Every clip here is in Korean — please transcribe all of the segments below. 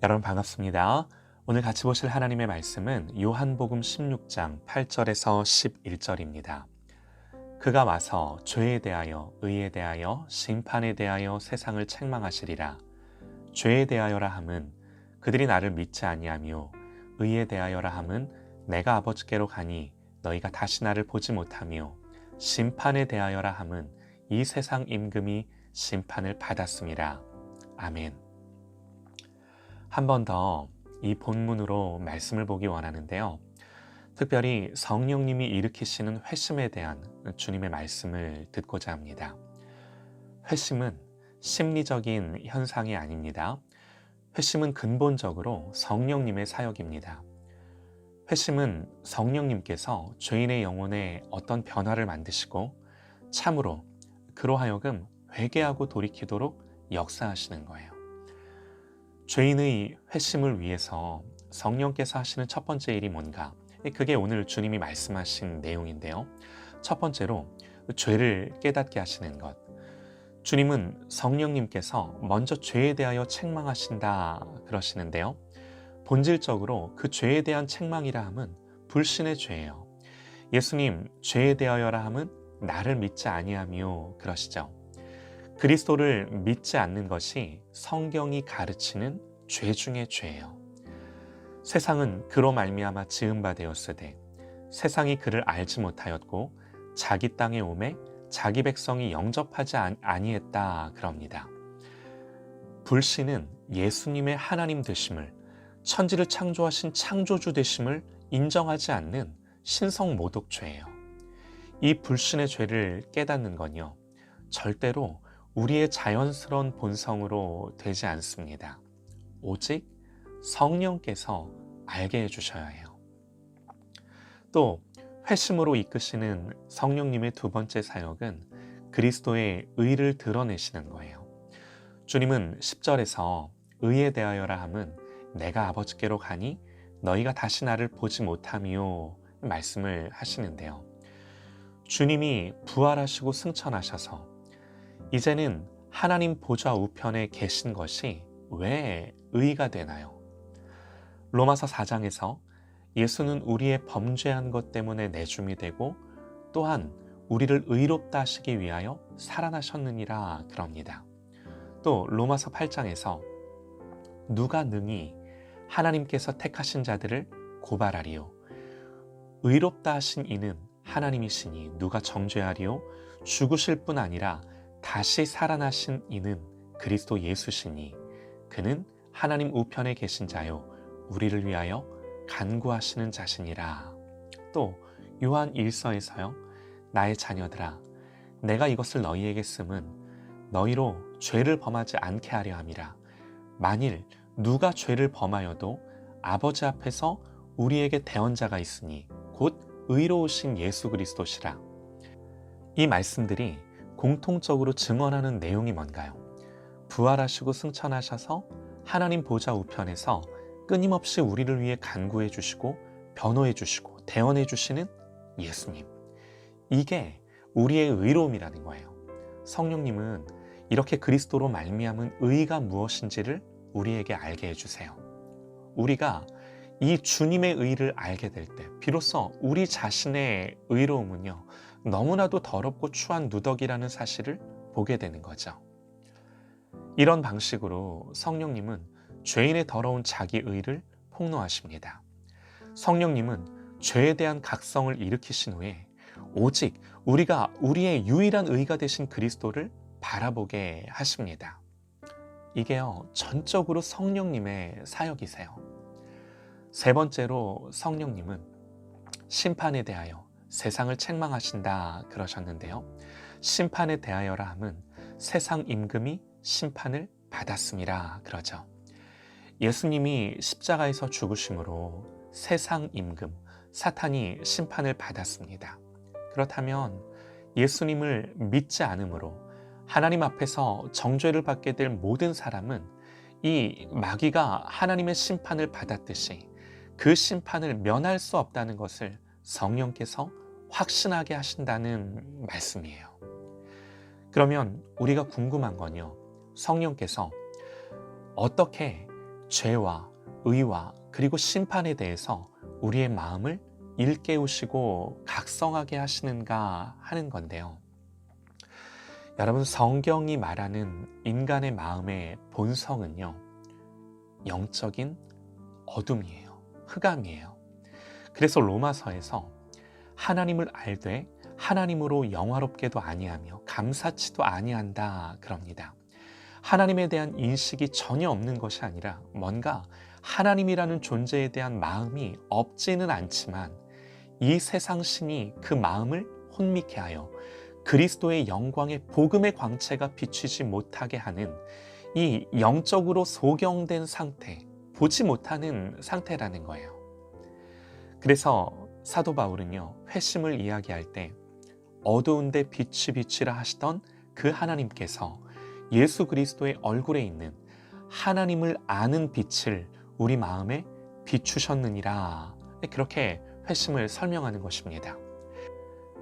여러분 반갑습니다. 오늘 같이 보실 하나님의 말씀은 요한복음 16장 8절에서 11절입니다. 그가 와서 죄에 대하여, 의에 대하여, 심판에 대하여 세상을 책망하시리라. 죄에 대하여라 함은 그들이 나를 믿지 아니하며, 의에 대하여라 함은 내가 아버지께로 가니 너희가 다시 나를 보지 못하며, 심판에 대하여라 함은 이 세상 임금이 심판을 받았음이라. 아멘. 한 번 더 이 본문으로 말씀을 보기 원하는데요. 특별히 성령님이 일으키시는 회심에 대한 주님의 말씀을 듣고자 합니다. 회심은 심리적인 현상이 아닙니다. 회심은 근본적으로 성령님의 사역입니다. 회심은 성령님께서 죄인의 영혼에 어떤 변화를 만드시고 참으로 그로 하여금 회개하고 돌이키도록 역사하시는 거예요. 죄인의 회심을 위해서 성령께서 하시는 첫 번째 일이 뭔가? 그게 오늘 주님이 말씀하신 내용인데요. 첫 번째로 죄를 깨닫게 하시는 것. 주님은 성령님께서 먼저 죄에 대하여 책망하신다 그러시는데요. 본질적으로 그 죄에 대한 책망이라 함은 불신의 죄예요. 예수님, 죄에 대하여라 함은 나를 믿지 아니하며 그러시죠. 그리스도를 믿지 않는 것이 성경이 가르치는 죄 중의 죄예요. 세상은 그로 말미암아 지은 바 되었으되 세상이 그를 알지 못하였고 자기 땅에 오매 자기 백성이 영접하지 아니했다 그럽니다. 불신은 예수님의 하나님 되심을, 천지를 창조하신 창조주 되심을 인정하지 않는 신성 모독죄예요. 이 불신의 죄를 깨닫는 건요, 절대로 우리의 자연스러운 본성으로 되지 않습니다. 오직 성령께서 알게 해주셔야 해요. 또 회심으로 이끄시는 성령님의 두 번째 사역은 그리스도의 의를 드러내시는 거예요. 주님은 10절에서 의에 대하여라 함은 내가 아버지께로 가니 너희가 다시 나를 보지 못하며 말씀을 하시는데요. 주님이 부활하시고 승천하셔서 이제는 하나님 보좌 우편에 계신 것이 왜 의가 되나요? 로마서 4장에서 예수는 우리의 범죄한 것 때문에 내줌이 되고 또한 우리를 의롭다 하시기 위하여 살아나셨느니라 그럽니다. 또 로마서 8장에서 누가 능히 하나님께서 택하신 자들을 고발하리요? 의롭다 하신 이는 하나님이시니 누가 정죄하리요? 죽으실 뿐 아니라 다시 살아나신 이는 그리스도 예수시니 그는 하나님 우편에 계신 자요 우리를 위하여 간구하시는 자시니라. 또 요한 1서에서요 나의 자녀들아 내가 이것을 너희에게 쓰면 너희로 죄를 범하지 않게 하려 함이라. 만일 누가 죄를 범하여도 아버지 앞에서 우리에게 대언자가 있으니 곧 의로우신 예수 그리스도시라. 이 말씀들이 공통적으로 증언하는 내용이 뭔가요? 부활하시고 승천하셔서 하나님 보좌 우편에서 끊임없이 우리를 위해 간구해 주시고 변호해 주시고 대언해 주시는 예수님. 이게 우리의 의로움이라는 거예요. 성령님은 이렇게 그리스도로 말미암은 의가 무엇인지를 우리에게 알게 해주세요. 우리가 이 주님의 의를 알게 될 때 비로소 우리 자신의 의로움은요 너무나도 더럽고 추한 누더기라는 사실을 보게 되는 거죠. 이런 방식으로 성령님은 죄인의 더러운 자기 의를 폭로하십니다. 성령님은 죄에 대한 각성을 일으키신 후에 오직 우리가 우리의 유일한 의가 되신 그리스도를 바라보게 하십니다. 이게요 전적으로 성령님의 사역이세요. 세 번째로 성령님은 심판에 대하여 세상을 책망하신다 그러셨는데요. 심판에 대하여라 함은 세상 임금이 심판을 받았음이라 그러죠. 예수님이 십자가에서 죽으심으로 세상 임금 사탄이 심판을 받았습니다. 그렇다면 예수님을 믿지 않으므로 하나님 앞에서 정죄를 받게 될 모든 사람은 이 마귀가 하나님의 심판을 받았듯이 그 심판을 면할 수 없다는 것을 성령께서 확신하게 하신다는 말씀이에요. 그러면 우리가 궁금한 건요, 성령께서 어떻게 죄와 의와 그리고 심판에 대해서 우리의 마음을 일깨우시고 각성하게 하시는가 하는 건데요. 여러분, 성경이 말하는 인간의 마음의 본성은요, 영적인 어둠이에요. 흑암이에요. 그래서 로마서에서 하나님을 알되 하나님으로 영화롭게도 아니하며 감사치도 아니한다 그럽니다. 하나님에 대한 인식이 전혀 없는 것이 아니라 뭔가 하나님이라는 존재에 대한 마음이 없지는 않지만 이 세상 신이 그 마음을 혼미케 하여 그리스도의 영광의 복음의 광채가 비추지 못하게 하는 이 영적으로 소경된 상태, 보지 못하는 상태라는 거예요. 그래서 사도 바울은요, 회심을 이야기할 때 어두운데 빛이 비치라 하시던 그 하나님께서 예수 그리스도의 얼굴에 있는 하나님을 아는 빛을 우리 마음에 비추셨느니라, 그렇게 회심을 설명하는 것입니다.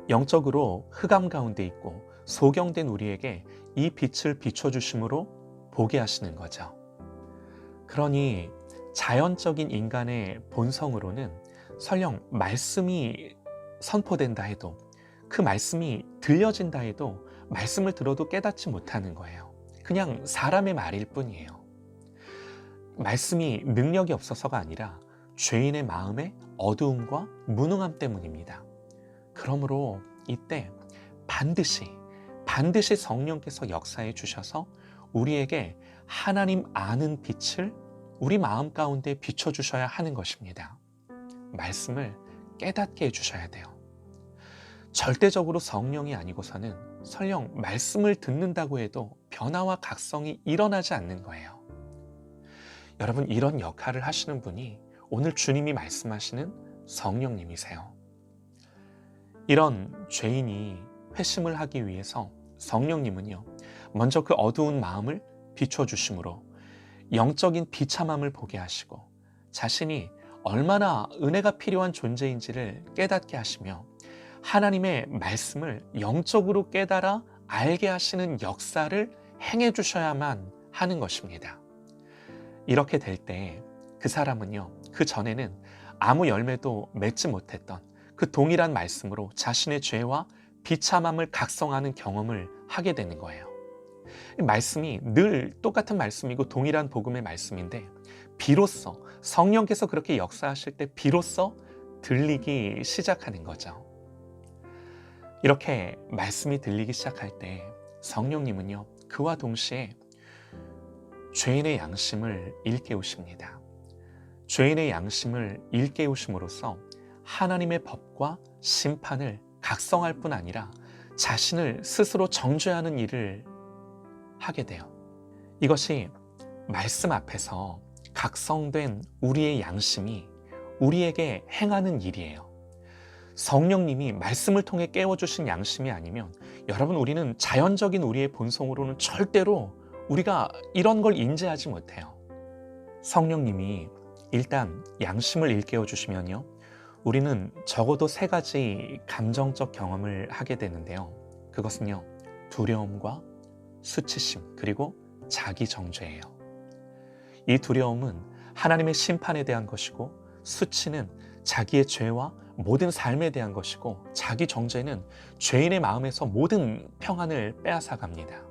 영적으로 흑암 가운데 있고 소경된 우리에게 이 빛을 비춰주심으로 보게 하시는 거죠. 그러니 자연적인 인간의 본성으로는 설령 말씀이 선포된다 해도, 그 말씀이 들려진다 해도 말씀을 들어도 깨닫지 못하는 거예요. 그냥 사람의 말일 뿐이에요. 말씀이 능력이 없어서가 아니라 죄인의 마음의 어두움과 무능함 때문입니다. 그러므로 이때 반드시 성령께서 역사해 주셔서 우리에게 하나님 아는 빛을 우리 마음 가운데 비춰주셔야 하는 것입니다. 말씀을 깨닫게 해주셔야 돼요. 절대적으로 성령이 아니고서는 설령 말씀을 듣는다고 해도 변화와 각성이 일어나지 않는 거예요. 여러분, 이런 역할을 하시는 분이 오늘 주님이 말씀하시는 성령님이세요. 이런 죄인이 회심을 하기 위해서 성령님은요, 먼저 그 어두운 마음을 비춰주심으로 영적인 비참함을 보게 하시고 자신이 얼마나 은혜가 필요한 존재인지를 깨닫게 하시며 하나님의 말씀을 영적으로 깨달아 알게 하시는 역사를 행해 주셔야만 하는 것입니다. 이렇게 될 때 그 사람은요, 그 전에는 아무 열매도 맺지 못했던 그 동일한 말씀으로 자신의 죄와 비참함을 각성하는 경험을 하게 되는 거예요. 말씀이 늘 똑같은 말씀이고 동일한 복음의 말씀인데 비로소 성령께서 그렇게 역사하실 때 비로소 들리기 시작하는 거죠. 이렇게 말씀이 들리기 시작할 때 성령님은요, 그와 동시에 죄인의 양심을 일깨우십니다. 죄인의 양심을 일깨우심으로써 하나님의 법과 심판을 각성할 뿐 아니라 자신을 스스로 정죄하는 일을 하게 돼요. 이것이 말씀 앞에서 각성된 우리의 양심이 우리에게 행하는 일이에요. 성령님이 말씀을 통해 깨워주신 양심이 아니면 여러분, 우리는 자연적인 우리의 본성으로는 절대로 우리가 이런 걸 인지하지 못해요. 성령님이 일단 양심을 일깨워 주시면요, 우리는 적어도 3가지 감정적 경험을 하게 되는데요. 그것은요, 두려움과 수치심 그리고 자기 정죄예요. 이 두려움은 하나님의 심판에 대한 것이고, 수치는 자기의 죄와 모든 삶에 대한 것이고, 자기 정죄는 죄인의 마음에서 모든 평안을 빼앗아 갑니다.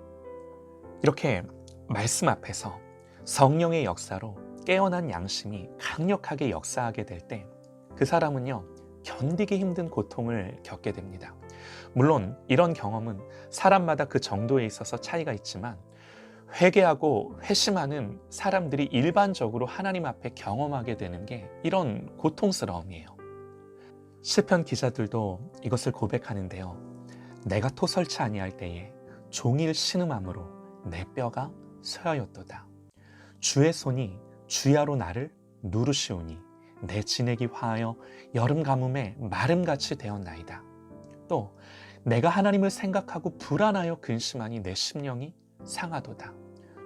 이렇게 말씀 앞에서 성령의 역사로 깨어난 양심이 강력하게 역사하게 될 때 그 사람은요, 견디기 힘든 고통을 겪게 됩니다. 물론 이런 경험은 사람마다 그 정도에 있어서 차이가 있지만 회개하고 회심하는 사람들이 일반적으로 하나님 앞에 경험하게 되는 게 이런 고통스러움이에요. 시편 기자들도 이것을 고백하는데요. 내가 토설치 아니할 때에 종일 신음함으로 내 뼈가 쇠하였도다. 주의 손이 주야로 나를 누르시오니 내 진액이 화하여 여름 가뭄에 마름같이 되었나이다. 또 내가 하나님을 생각하고 불안하여 근심하니 내 심령이 상하도다.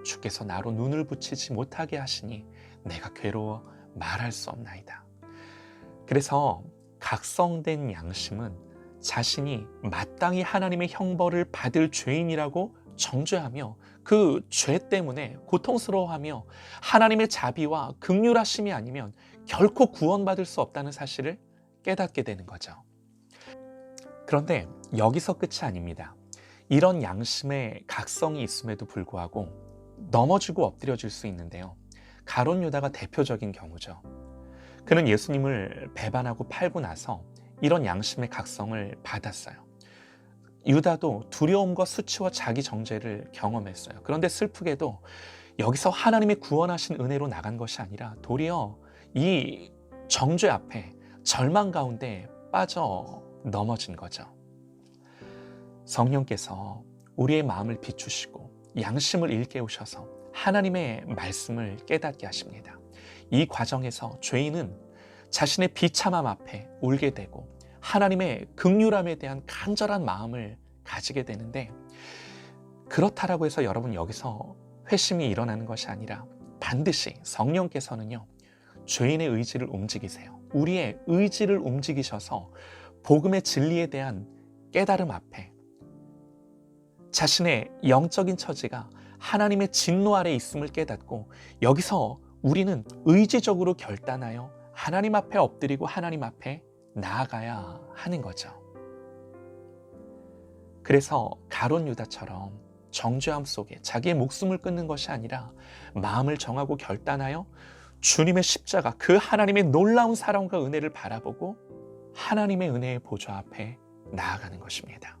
주께서 나로 눈을 붙이지 못하게 하시니 내가 괴로워 말할 수 없나이다. 그래서 각성된 양심은 자신이 마땅히 하나님의 형벌을 받을 죄인이라고 정죄하며 그 죄 때문에 고통스러워하며 하나님의 자비와 긍휼하심이 아니면 결코 구원받을 수 없다는 사실을 깨닫게 되는 거죠. 그런데 여기서 끝이 아닙니다. 이런 양심의 각성이 있음에도 불구하고 넘어지고 엎드려질 수 있는데요. 가룟 유다가 대표적인 경우죠. 그는 예수님을 배반하고 팔고 나서 이런 양심의 각성을 받았어요. 유다도 두려움과 수치와 자기 정죄를 경험했어요. 그런데 슬프게도 여기서 하나님의 구원하신 은혜로 나간 것이 아니라 도리어 이 정죄 앞에 절망 가운데 빠져 넘어진 거죠. 성령께서 우리의 마음을 비추시고 양심을 일깨우셔서 하나님의 말씀을 깨닫게 하십니다. 이 과정에서 죄인은 자신의 비참함 앞에 울게 되고 하나님의 긍휼함에 대한 간절한 마음을 가지게 되는데, 그렇다라고 해서 여러분 여기서 회심이 일어나는 것이 아니라 반드시 성령께서는요, 죄인의 의지를 움직이세요. 우리의 의지를 움직이셔서 복음의 진리에 대한 깨달음 앞에 자신의 영적인 처지가 하나님의 진노 아래 있음을 깨닫고 여기서 우리는 의지적으로 결단하여 하나님 앞에 엎드리고 하나님 앞에 나아가야 하는 거죠. 그래서 가룟 유다처럼 정죄함 속에 자기의 목숨을 끊는 것이 아니라 마음을 정하고 결단하여 주님의 십자가, 그 하나님의 놀라운 사랑과 은혜를 바라보고 하나님의 은혜의 보좌 앞에 나아가는 것입니다.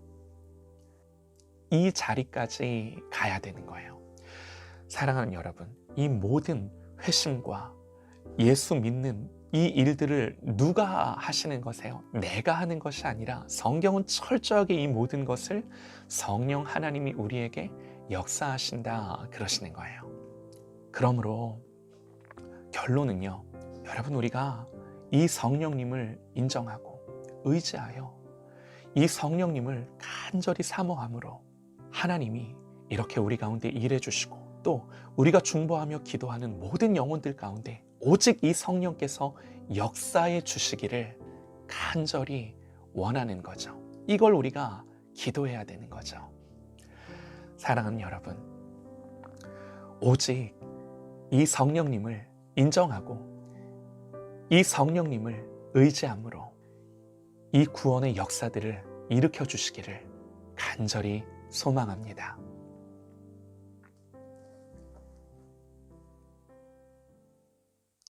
이 자리까지 가야 되는 거예요. 사랑하는 여러분, 이 모든 회심과 예수 믿는 이 일들을 누가 하시는 것이에요? 내가 하는 것이 아니라 성경은 철저하게 이 모든 것을 성령 하나님이 우리에게 역사하신다 그러시는 거예요. 그러므로 결론은요, 여러분, 우리가 이 성령님을 인정하고 의지하여 이 성령님을 간절히 사모함으로 하나님이 이렇게 우리 가운데 일해 주시고, 또 우리가 중보하며 기도하는 모든 영혼들 가운데 오직 이 성령께서 역사해 주시기를 간절히 원하는 거죠. 이걸 우리가 기도해야 되는 거죠. 사랑하는 여러분, 오직 이 성령님을 인정하고 이 성령님을 의지함으로 이 구원의 역사들을 일으켜 주시기를 간절히 소망합니다.